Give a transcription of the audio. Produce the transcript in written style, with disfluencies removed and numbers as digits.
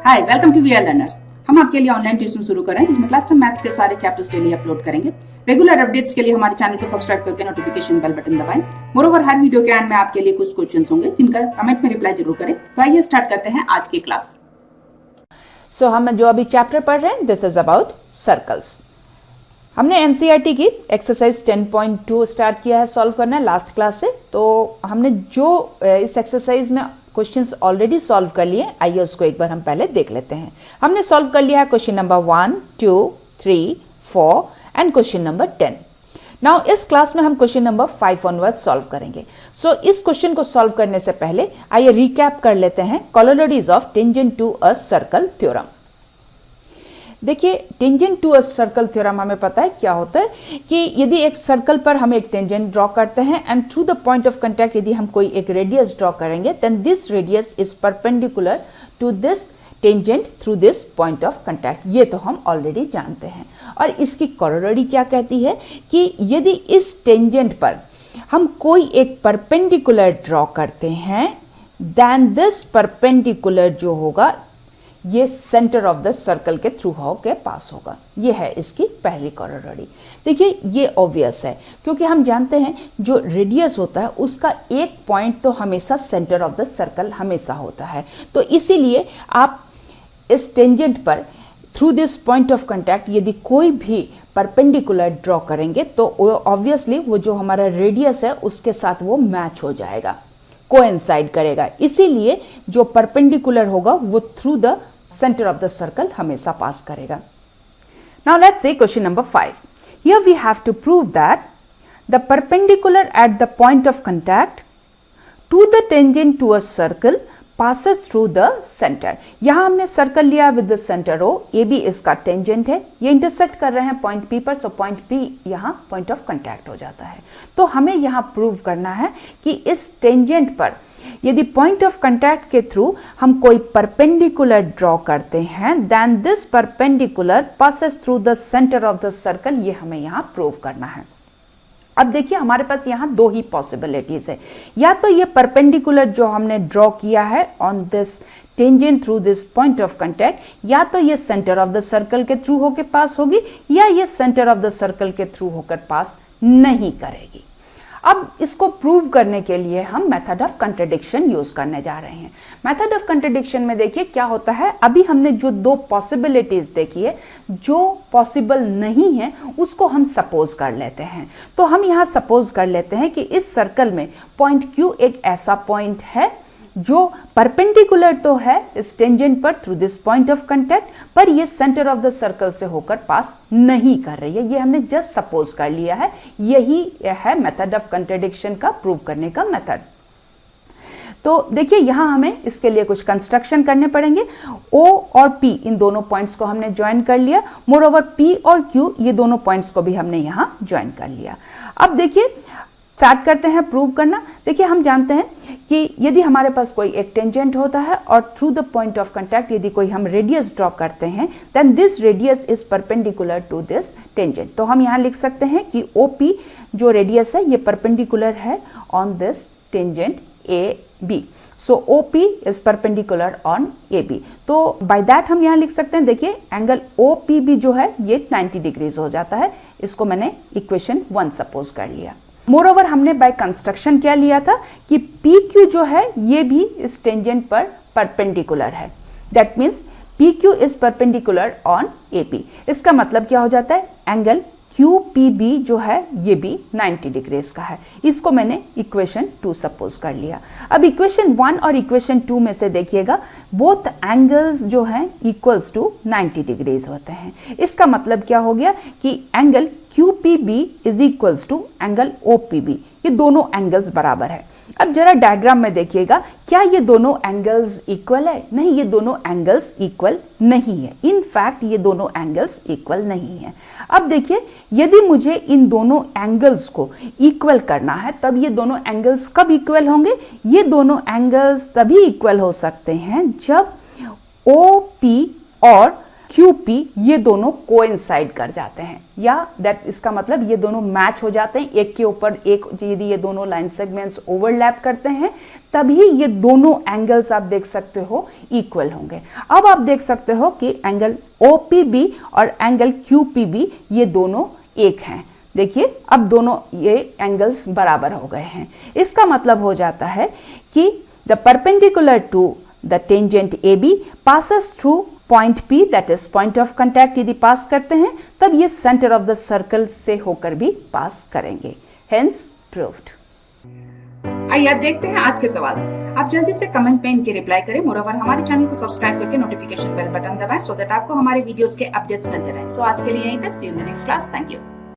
Hi, welcome to VRLearners। हम आपके लिए ऑनलाइन ट्यूशन शुरू कर रहे हैं जिसमें क्लास 10 मैथ्स के सारे चैप्टर्स डेली अपलोड करेंगे। रेगुलर अपडेट्स के लिए हमारे चैनल को सब्सक्राइब करके नोटिफिकेशन बेल बटन दबाएं। मोरोवर हर वीडियो के एंड में आपके लिए कुछ क्वेश्चंस होंगे जिनका कमेंट में रिप्लाई जरूर करें। तो आइए स्टार्ट करते हैं आज की क्लास। सो हम जो अभी चैप्टर पढ़ रहे हैं दिस इज अबाउट सर्कल्स। हमने एनसीईआरटी की एक्सरसाइज 10.2 स्टार्ट किया है सॉल्व करना है लास्ट क्लास से। तो हमने जो इस एक्सरसाइज में क्वेश्चंस ऑलरेडी सॉल्व कर लिए, आइए उसको एक बार हम पहले देख लेते हैं। हमने सॉल्व कर लिया है question number 1, 2, 3, 4 and question number 10। Now इस क्लास में हम क्वेश्चन नंबर 5 ऑनवर्ड सॉल्व करेंगे। सो इस क्वेश्चन को सॉल्व करने से पहले आइए रिकैप कर लेते हैं corollaries of tangent to a circle theorem. देखिए, tangent to a circle theorem हमें पता है क्या होता है कि यदि एक सर्कल पर हम एक टेंजेंट ड्रॉ करते हैं and through the point of contact यदि हम कोई एक रेडियस ड्रॉ करेंगे then this radius is perpendicular to this tangent through this point of contact. ये तो हम ऑलरेडी जानते हैं। और इसकी कोरोलरी क्या कहती है कि यदि इस टेंजेंट पर हम कोई एक परपेंडिकुलर ड्रॉ करते हैं देन दिस परपेंडिकुलर जो होगा ये सेंटर ऑफ द सर्कल के थ्रू के पास होगा। ये है इसकी पहली कोरोलरी। देखिए, ये ऑब्वियस है क्योंकि हम जानते हैं जो रेडियस होता है उसका एक पॉइंट तो हमेशा सेंटर ऑफ द सर्कल हमेशा होता है। तो इसीलिए आप इस टेंजेंट पर through this point of contact यदि कोई भी परपेंडिकुलर ड्रॉ करेंगे तो ऑब्वियसली वो जो हमारा रेडियस है उसके साथ वो मैच हो जाएगा, कोइंसाइड करेगा। इसीलिए जो परपेंडिकुलर होगा वो through the center of the circle हमेशा पास करेगा। Now let's say question number 5. Here we have to prove that the perpendicular at the point of contact to the tangent to a circle passes through the center. यहाँ हमने circle लिया with the centre O, AB इसका tangent है, ये intersect कर रहे हैं point P पर, सो पॉइंट P यहाँ पॉइंट ऑफ कांटेक्ट हो जाता है। तो हमें यहाँ प्रूव करना है कि इस टेंजेंट पर यदि पॉइंट ऑफ कांटेक्ट के थ्रू हम कोई परपेंडिकुलर ड्रॉ करते हैं then this perpendicular passes through the centre of the circle. ये हमें यहाँ प्रूव करना है। अब देखिए, हमारे पास यहाँ दो ही पॉसिबिलिटीज है। या तो ये परपेंडिकुलर जो हमने ड्रॉ किया है on this tangent through this point of contact, या तो ये सेंटर ऑफ द सर्कल के थ्रू होकर पास होगी या ये सेंटर ऑफ द सर्कल के थ्रू होकर पास नहीं करेगी। अब इसको प्रूव करने के लिए हम मेथड ऑफ कंट्राडिक्शन यूज करने जा रहे हैं। मेथड ऑफ कंट्राडिक्शन में देखिए क्या होता है, अभी हमने जो दो पॉसिबिलिटीज देखी है, जो पॉसिबल नहीं है उसको हम सपोज कर लेते हैं। तो हम यहाँ सपोज कर लेते हैं कि इस सर्कल में पॉइंट Q एक ऐसा पॉइंट है जो परपेंडिकुलर तो है इस टेंजेंट पर through this point of contact, पर ये सेंटर ऑफ द सर्कल से होकर पास नहीं कर रही है। ये हमने जस्ट सपोज कर लिया है। यही है मेथड ऑफ कंट्राडिक्शन का प्रूव करने का मेथड। तो देखिए, यहां हमें इसके लिए कुछ कंस्ट्रक्शन करने पड़ेंगे। O और P इन दोनों पॉइंट्स को हमने ज्वाइन कर लिया। मोर ओवर P और Q ये दोनों पॉइंट्स को भी हमने यहां ज्वाइन कर लिया। अब देखिए, स्टार्ट करते हैं प्रूव करना। देखिए, हम जानते हैं कि यदि हमारे पास कोई एक टेंजेंट होता है और through the point of contact यदि कोई हम रेडियस ड्रॉ करते हैं then this radius is perpendicular to this tangent. तो हम यहाँ लिख सकते हैं कि OP जो रेडियस है ये परपेंडिकुलर है on this tangent AB। So OP is perpendicular on AB। तो बाय दैट हम यहाँ लिख सकते हैं, देखिए एंगल OPB जो है ये 90 डिग्रीज हो जाता है। इसको मैंने इक्वेशन 1 सपोज कर लिया। मोरओवर हमने बाय कंस्ट्रक्शन क्या लिया था कि PQ जो है ये भी इस टेंजेंट पर परपेंडिकुलर है। That means PQ is perpendicular on AP। इसका मतलब क्या हो जाता है, एंगल QPB जो है ये भी 90 डिग्रीज का है। इसको मैंने इक्वेशन 2 सपोज कर लिया। अब इक्वेशन 1 और इक्वेशन 2 में से देखिएगा बोथ एंगल्स जो हैं इक्वल्स टू 90 डिग्रीज होते हैं। इसका मतलब क्या हो गया कि angle QPB is equals to angle OPB। ये दोनों एंगल्स बराबर है। अब जरा डायग्राम में देखिएगा, क्या ये दोनों एंगल्स इक्वल है? नहीं, ये दोनों एंगल्स इक्वल नहीं है। इन फैक्ट ये दोनों एंगल्स इक्वल नहीं है। अब देखिए, यदि मुझे इन दोनों एंगल्स को इक्वल करना है तब ये दोनों एंगल्स कब इक्वल होंगे? ये दोनों एंगल्स तभी इक्वल हो सकते हैं जब OP और QP ये दोनों कोइंसाइड कर जाते हैं, या दैट इसका मतलब ये दोनों मैच हो जाते हैं, एक के ऊपर एक यदि ये दोनों लाइन सेगमेंट्स ओवरलैप करते हैं तभी ये दोनों एंगल्स आप देख सकते हो इक्वल होंगे। अब आप देख सकते हो कि एंगल OPB और एंगल QPB ये दोनों एक हैं। देखिए अब दोनों ये एंगल्स बराबर हो गए हैं। इसका मतलब हो जाता है कि the perpendicular to the tangent AB passes through point P, that is point of contact यदि पास करते हैं तब ये सेंटर ऑफ द सर्कल से होकर भी पास करेंगे, हेंस प्रूव्ड। आइए अब देखते हैं आज के सवाल। आप जल्दी से कमेंट पे इनके रिप्लाई करें। मोरओवर हमारे चैनल को सब्सक्राइब करके नोटिफिकेशन बेल बटन दबाएं सो दैट आपको हमारे वीडियोस के अपडेट्स मिलते रहें। सो आज के लिए यहीं तक, see you in the next class. Thank you.